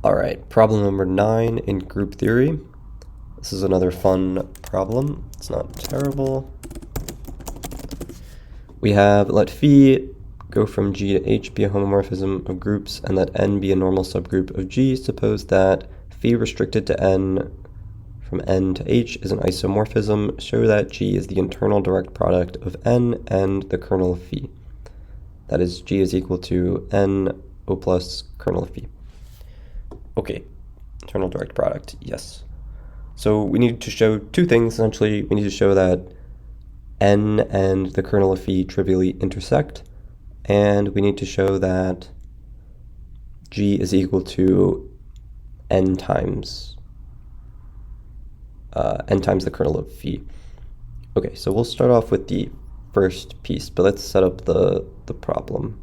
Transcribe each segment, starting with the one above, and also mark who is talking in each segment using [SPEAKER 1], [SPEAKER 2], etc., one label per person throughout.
[SPEAKER 1] All right, problem number 9 in group theory. This is another fun problem. It's not terrible. We have let phi go from G to H be a homomorphism of groups and let N be a normal subgroup of G. Suppose that phi restricted to N from N to H is an isomorphism. Show that G is the internal direct product of N and the kernel of phi. That is, G is equal to N O plus kernel of phi. Okay, internal direct product, yes. So we need to show two things, essentially. We need to show that N and the kernel of phi trivially intersect, and we need to show that G is equal to N times the kernel of phi. Okay, so we'll start off with the first piece, but let's set up the problem.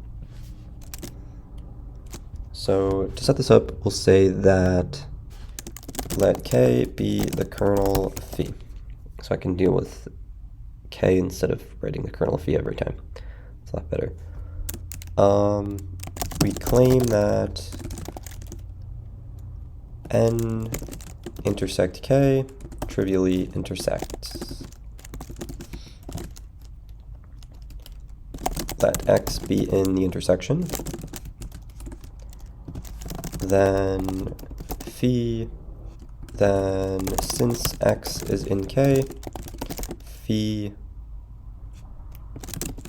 [SPEAKER 1] So to set this up, we'll say that let K be the kernel of phi. So I can deal with K instead of writing the kernel of phi every time. It's a lot better. We claim that N intersect K trivially intersects. Let X be in the intersection. Then phi, then since X is in K, phi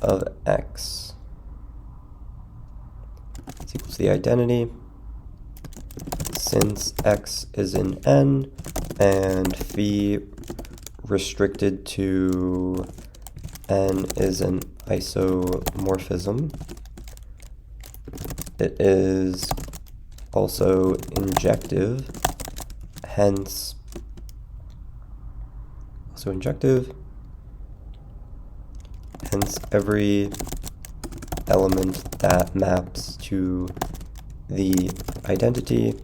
[SPEAKER 1] of X is equal to the identity. Since X is in N and phi restricted to N is an isomorphism, it is also injective, hence every element that maps to the identity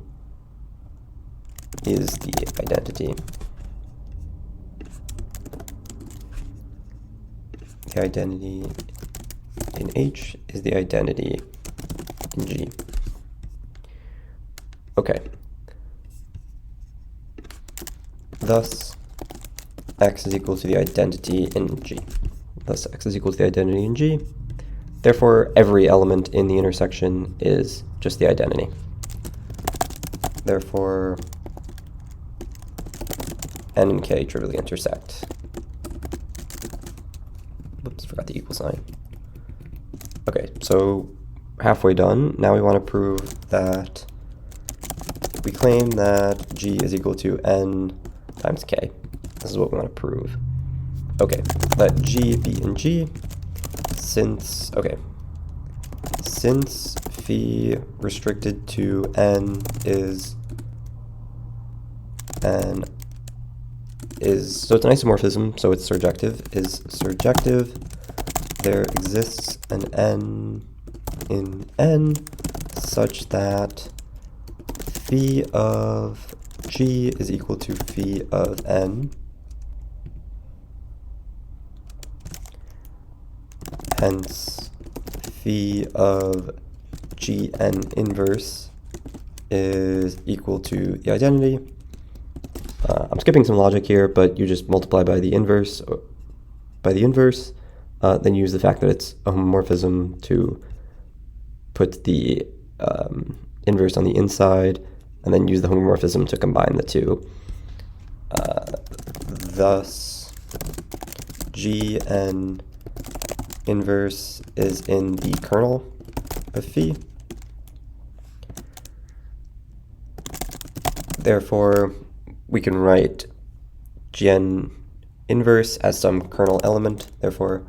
[SPEAKER 1] is the identity. The identity in H is the identity in G. Okay. Thus, X is equal to the identity in G. Thus, X is equal to the identity in G. Therefore, every element in the intersection is just the identity. Therefore, N and K trivially intersect. Whoops, forgot the equal sign. Okay, so halfway done. Now we want to prove that we claim that G is equal to N times K. This is what we want to prove. Okay, let G be in G since phi restricted to N is so it's an isomorphism, so it's surjective, is surjective. There exists an N in N such that phi of G is equal to phi of N. Hence, phi of Gn inverse is equal to the identity. I'm skipping some logic here, but you just multiply by the inverse, then use the fact that it's a homomorphism to put the inverse on the inside, and then use the homomorphism to combine the two. Thus, Gn inverse is in the kernel of phi. Therefore, we can write Gn inverse as some kernel element. Therefore,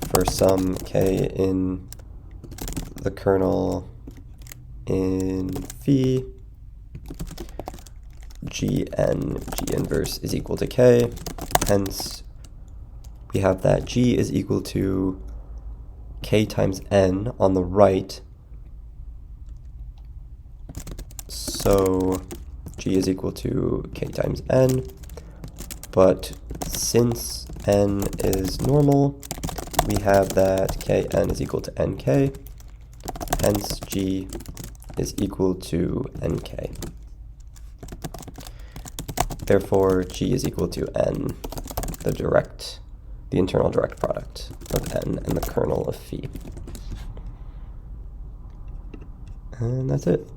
[SPEAKER 1] for some k in the kernel in phi, G inverse is equal to k. Hence, we have that G is equal to k times N on the right. So G is equal to k times N. But since N is normal, we have that Kn is equal to Nk. Hence G is equal to nk. Therefore, G is equal to n, the internal direct product of n and the kernel of phi. And that's it.